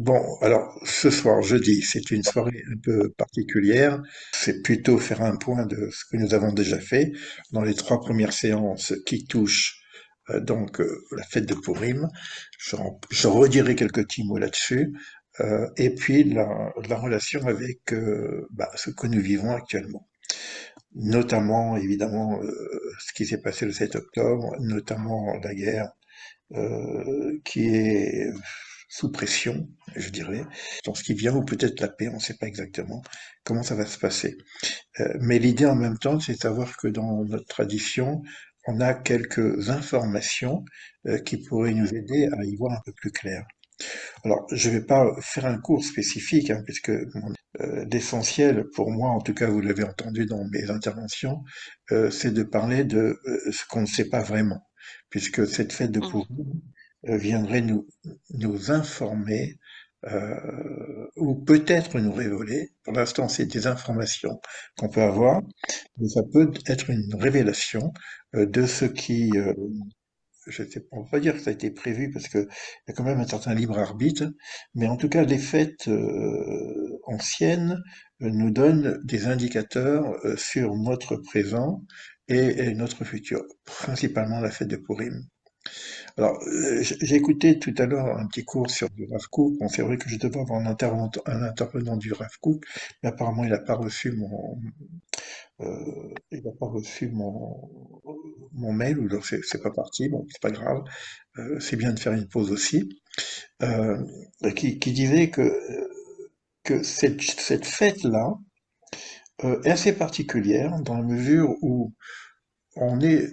Bon, alors ce soir, jeudi, c'est une soirée un peu particulière. C'est plutôt faire un point de ce que nous avons déjà fait dans les trois premières séances qui touchent la fête de Pourim. Je redirai quelques petits mots là-dessus. Et puis la relation avec ce que nous vivons actuellement. Notamment, évidemment, ce qui s'est passé le 7 octobre, notamment la guerre qui est sous pression, je dirais, dans ce qui vient, ou peut-être la paix, on ne sait pas exactement comment ça va se passer. Mais l'idée en même temps, c'est de savoir que dans notre tradition, on a quelques informations qui pourraient nous aider à y voir un peu plus clair. Alors, je ne vais pas faire un cours spécifique, hein, puisque l'essentiel pour moi, en tout cas vous l'avez entendu dans mes interventions, c'est de parler de ce qu'on ne sait pas vraiment, puisque cette fête de Mhm. Provence viendrait nous informer ou peut-être nous révéler. Pour l'instant, c'est des informations qu'on peut avoir, mais ça peut être une révélation de ce qui je sais pas, on va pas dire que ça a été prévu parce que il y a quand même un certain libre arbitre, mais en tout cas, les fêtes anciennes nous donnent des indicateurs sur notre présent et notre futur, principalement la fête de Purim. Alors, j'ai écouté tout à l'heure un petit cours sur du Rav Kook. Bon, c'est vrai que je devais avoir un intervenant du Rav Kook, mais apparemment, il n'a pas reçu mon mail, ou donc c'est pas parti. Bon, c'est pas grave. C'est bien de faire une pause aussi, euh, qui disait que cette fête-là est assez particulière dans la mesure où on est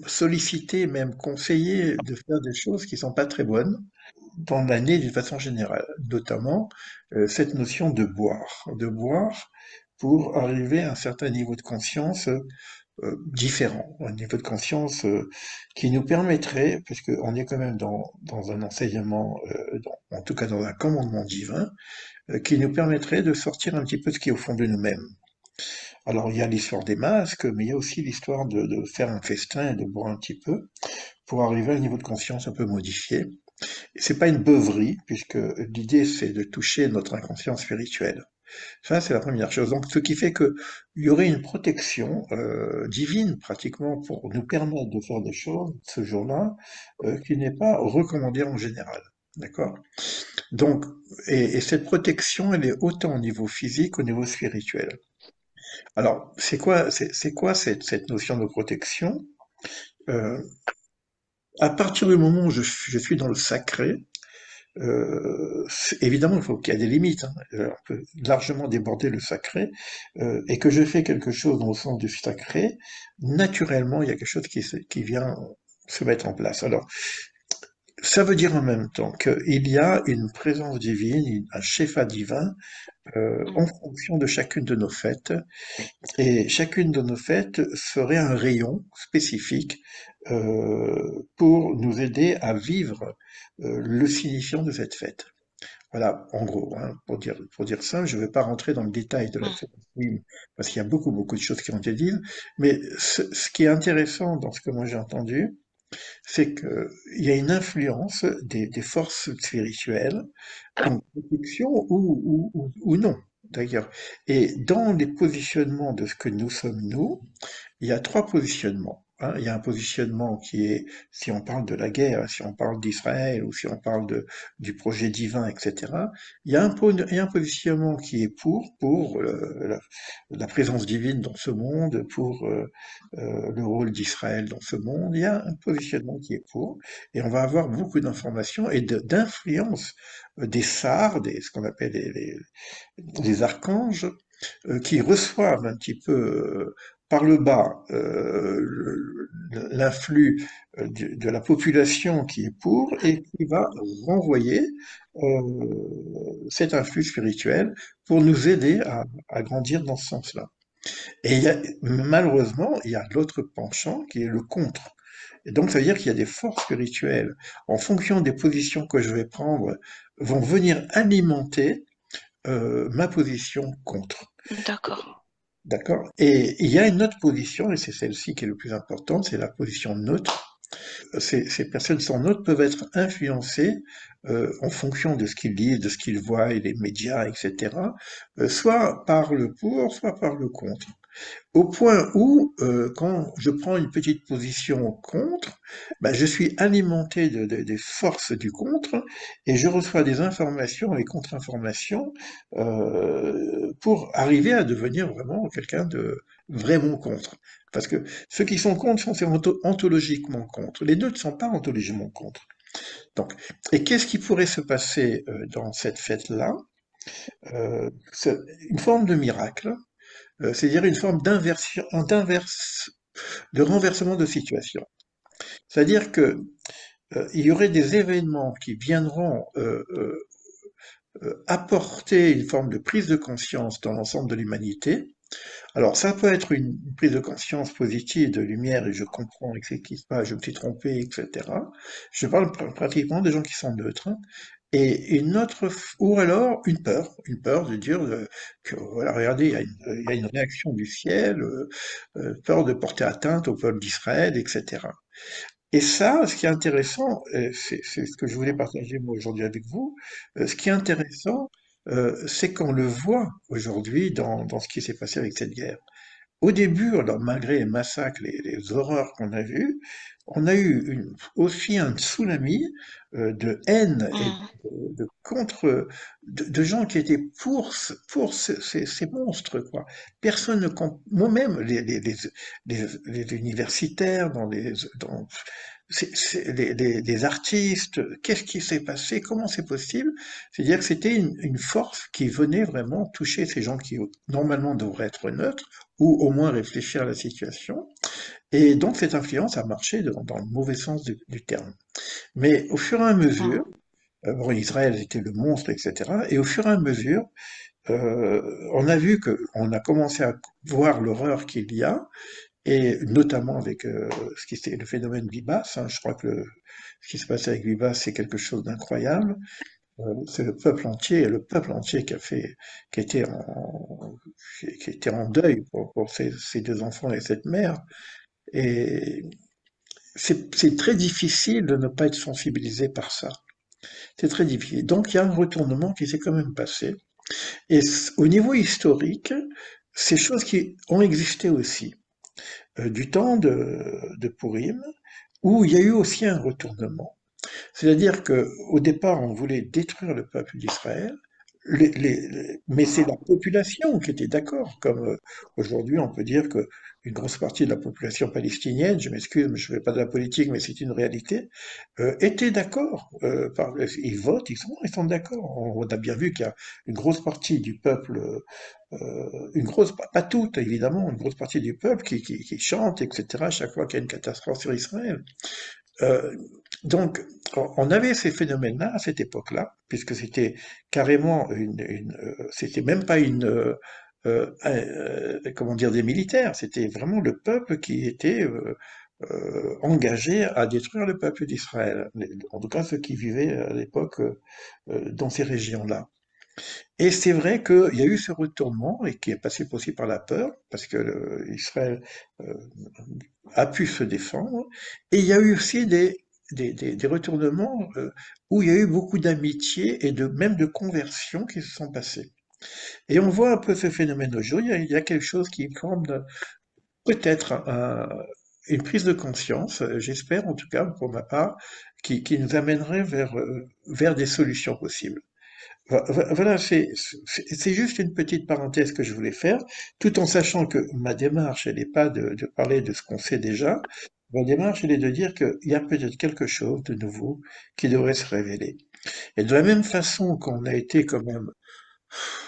sollicité, même conseillé de faire des choses qui sont pas très bonnes dans l'année d'une façon générale, notamment cette notion de boire pour arriver à un certain niveau de conscience différent, un niveau de conscience qui nous permettrait, puisqu'on est quand même dans un enseignement, en tout cas dans un commandement divin, qui nous permettrait de sortir un petit peu de ce qui est au fond de nous-mêmes. Alors il y a l'histoire des masques, mais il y a aussi l'histoire de faire un festin et de boire un petit peu pour arriver à un niveau de conscience un peu modifié. Et c'est pas une beuverie, puisque l'idée c'est de toucher notre inconscient spirituel. Ça, c'est la première chose. Donc, ce qui fait que il y aurait une protection divine pratiquement pour nous permettre de faire des choses ce jour-là qui n'est pas recommandée en général. D'accord? Donc, et cette protection, elle est autant au niveau physique qu'au niveau spirituel. Alors, c'est quoi cette notion de protection? Euh, à partir du moment où je suis dans le sacré, évidemment, il faut qu'il y ait des limites, hein. On peut largement déborder le sacré, et que je fais quelque chose dans le sens du sacré, naturellement, il y a quelque chose qui vient se mettre en place. Alors, ça veut dire en même temps qu'il y a une présence divine, un shefa divin, en Mhm. fonction de chacune de nos fêtes, et chacune de nos fêtes serait un rayon spécifique pour nous aider à vivre le signifiant de cette fête. Voilà, en gros, hein, pour dire ça, je ne vais pas rentrer dans le détail de la Mhm. film, parce qu'il y a beaucoup de choses qui ont été dites, mais ce qui est intéressant dans ce que moi j'ai entendu, c'est qu'il y a une influence des forces spirituelles en production ou non, d'ailleurs. Et dans les positionnements de ce que nous sommes nous, il y a trois positionnements, hein. Il y a un positionnement qui est, si on parle de la guerre, si on parle d'Israël ou si on parle du projet divin, etc. Il y a un positionnement qui est pour la présence divine dans ce monde, pour le rôle d'Israël dans ce monde. Il y a un positionnement qui est pour, et on va avoir beaucoup d'informations et d'influence des sars, ce qu'on appelle les archanges, qui reçoivent un petit peu par le bas l'influx de la population qui est pour et qui va renvoyer cet influx spirituel pour nous aider à grandir dans ce sens-là. Et malheureusement, il y a l'autre penchant qui est le contre. Et donc, ça veut dire qu'il y a des forces spirituelles, en fonction des positions que je vais prendre, vont venir alimenter ma position contre. D'accord. D'accord? Et il y a une autre position, et c'est celle-ci qui est le plus importante, c'est la position neutre. Ces personnes sans neutre peuvent être influencées en fonction de ce qu'ils lisent, de ce qu'ils voient, et les médias, etc., soit par le pour, soit par le contre. Au point où, quand je prends une petite position contre, ben, je suis alimenté des forces du contre et je reçois des informations et contre-informations pour arriver à devenir vraiment quelqu'un de vraiment contre. Parce que ceux qui sont contre sont ontologiquement contre. Les deux ne sont pas ontologiquement contre. Donc, et qu'est-ce qui pourrait se passer dans cette fête-là? C'est une forme de miracle, c'est-à-dire une forme de renversement de situation. C'est-à-dire que il y aurait des événements qui viendront apporter une forme de prise de conscience dans l'ensemble de l'humanité. Alors ça peut être une prise de conscience positive de lumière et je comprends ce qui se passe, je me suis trompé, etc. Je parle pratiquement des gens qui sont neutres, hein. Et une autre, ou alors une peur de dire que voilà, regardez, il y a une réaction du ciel, peur de porter atteinte au peuple d'Israël, etc. Et ça, ce qui est intéressant, c'est ce que je voulais partager moi aujourd'hui avec vous, ce qui est intéressant, c'est qu'on le voit aujourd'hui dans ce qui s'est passé avec cette guerre. Au début, alors malgré les massacres, les horreurs qu'on a vues, on a eu aussi un tsunami de haine et Mm. de contre de gens qui étaient pour ces monstres quoi. Personne ne moi-même les universitaires les artistes, qu'est-ce qui s'est passé, comment c'est possible? C'est-à-dire que c'était une force qui venait vraiment toucher ces gens qui normalement devraient être neutres ou au moins réfléchir à la situation. Et donc cette influence a marché dans le mauvais sens du terme. Mais au fur et à mesure, Mm. bon, Israël était le monstre, etc. Et au fur et à mesure, on a vu que on a commencé à voir l'horreur qu'il y a, et notamment avec ce qui c'est le phénomène Bibas. Hein, je crois que ce qui se passe avec Bibas, c'est quelque chose d'incroyable. C'est le peuple entier qui était qui était en deuil pour ces deux enfants et cette mère. Et c'est très difficile de ne pas être sensibilisé par ça. C'est très difficile. Donc il y a un retournement qui s'est quand même passé. Et au niveau historique, ces choses qui ont existé aussi, du temps de Purim, où il y a eu aussi un retournement. C'est-à-dire que au départ, on voulait détruire le peuple d'Israël, mais c'est la population qui était d'accord. Comme aujourd'hui, on peut dire que une grosse partie de la population palestinienne, je m'excuse, mais je ne fais pas de la politique, mais c'est une réalité, était d'accord. Ils votent, ils sont d'accord. On a bien vu qu'il y a une grosse partie du peuple, pas toute évidemment, une grosse partie du peuple qui chante, etc. à chaque fois qu'il y a une catastrophe sur Israël. Euh, donc, on avait ces phénomènes-là à cette époque-là, puisque c'était carrément c'était même pas comment dire, des militaires, c'était vraiment le peuple qui était engagé à détruire le peuple d'Israël, en tout cas ceux qui vivaient à l'époque dans ces régions-là. Et c'est vrai qu'il y a eu ce retournement et qui est passé aussi par la peur, parce que Israël euh, a pu se défendre. Et il y a eu aussi des retournements où il y a eu beaucoup d'amitié et même de conversions qui se sont passées. Et on voit un peu ce phénomène aujourd'hui. Il y a quelque chose qui semble peut-être une prise de conscience, j'espère en tout cas pour ma part, qui nous amènerait vers des solutions possibles. Voilà, c'est juste une petite parenthèse que je voulais faire, tout en sachant que ma démarche, elle n'est pas de parler de ce qu'on sait déjà. Ma démarche, elle est de dire qu'il y a peut-être quelque chose de nouveau qui devrait se révéler. Et de la même façon qu'on a été quand même,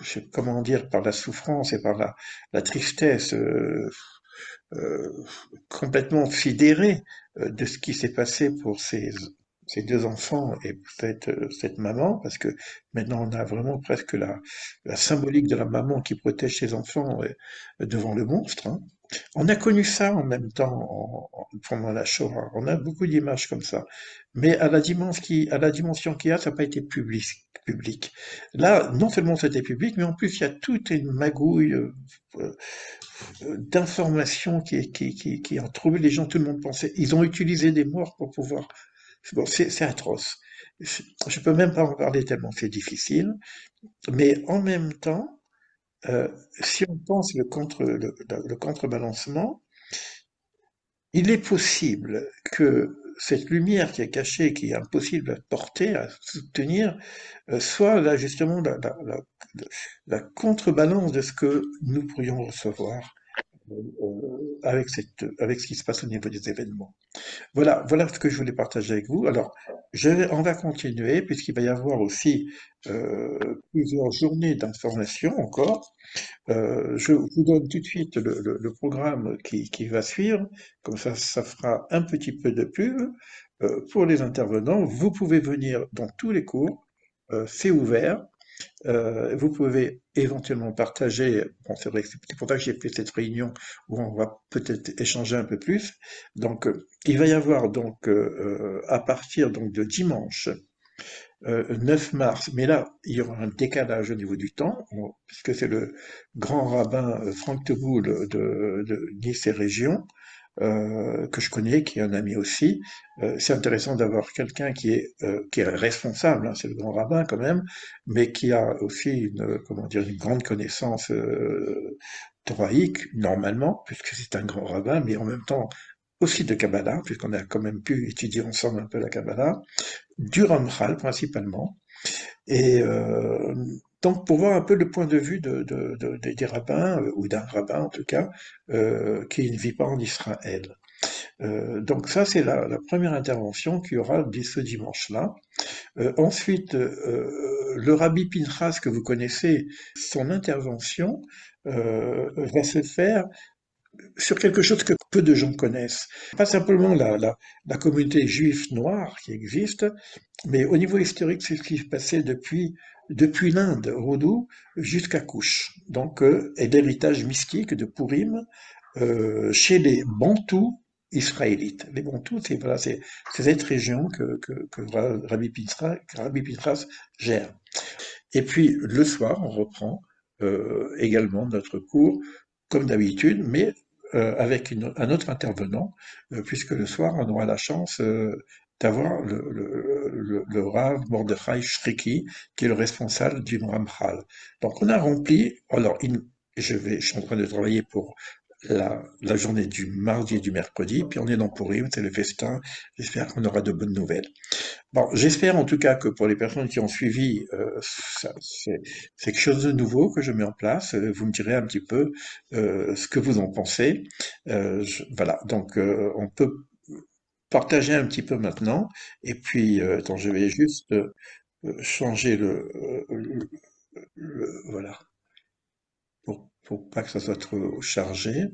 je sais pas comment dire, par la souffrance et par la tristesse, euh, complètement sidéré de ce qui s'est passé pour ces deux enfants et pour cette maman, parce que maintenant on a vraiment presque la symbolique de la maman qui protège ses enfants devant le monstre. Hein. On a connu ça en même temps pendant la Shoah. On a beaucoup d'images comme ça. Mais à la dimension qu'il y a, ça n'a pas été public. Là, non seulement c'était public, mais en plus il y a toute une magouille euh, d'informations qui ont troublé les gens. Tout le monde pensait. Ils ont utilisé des morts pour pouvoir. Bon, c'est atroce. je peux même pas en parler tellement c'est difficile, mais en même temps, euh, si on pense le contrebalancement, il est possible que cette lumière qui est cachée, qui est impossible à porter, à soutenir, soit là justement la contrebalance de ce que nous pourrions recevoir avec ce qui se passe au niveau des événements. Voilà ce que je voulais partager avec vous. Alors, on va continuer puisqu'il va y avoir aussi plusieurs journées d'information encore. Je vous donne tout de suite le programme qui va suivre, comme ça fera un petit peu de pub pour les intervenants. Vous pouvez venir dans tous les cours, c'est ouvert. Vous pouvez éventuellement partager, bon c'est vrai que c'est pour ça que j'ai fait cette réunion où on va peut-être échanger un peu plus. Donc il va y avoir donc à partir donc de dimanche 9 mars, mais là, il y aura un décalage au niveau du temps, puisque c'est le grand rabbin Franck Teboul de Nice et région, que je connais, qui est un ami aussi. C'est intéressant d'avoir quelqu'un qui est responsable, hein, c'est le grand rabbin quand même, mais qui a aussi comment dire, une grande connaissance thoraïque, normalement, puisque c'est un grand rabbin, mais en même temps aussi de Kabbalah, puisqu'on a quand même pu étudier ensemble un peu la Kabbalah, du Ramchal principalement, et donc pour voir un peu le point de vue des rabbins, ou d'un rabbin en tout cas, qui ne vit pas en Israël. Donc ça, c'est la première intervention qu'il y aura dès ce dimanche-là. Ensuite, le rabbi Pinchas que vous connaissez, son intervention va se faire sur quelque chose que peu de gens connaissent. Pas simplement la communauté juive noire qui existe, mais au niveau historique, c'est ce qui se passait depuis l'Inde, Houdou, jusqu'à Couch. Donc, et l'héritage mystique de Purim chez les Bantous israélites. Les Bantous, c'est voilà, c'est cette région que Rabbi Pinchas gère. Et puis, le soir, on reprend également notre cours, comme d'habitude, mais avec un autre intervenant, puisque le soir, on aura la chance d'avoir le Rav Mordechai Shriki, qui est le responsable du Ramchal. Donc, on a rempli, alors, je suis en train de travailler pour la journée du mardi et du mercredi, puis on est dans Purim, c'est le festin, j'espère qu'on aura de bonnes nouvelles. Bon, j'espère en tout cas que pour les personnes qui ont suivi, c'est quelque chose de nouveau que je mets en place. Vous me direz un petit peu ce que vous en pensez. Voilà, donc on peut partager un petit peu maintenant. Et puis, attends, je vais juste changer voilà, pour pas que ça soit trop chargé.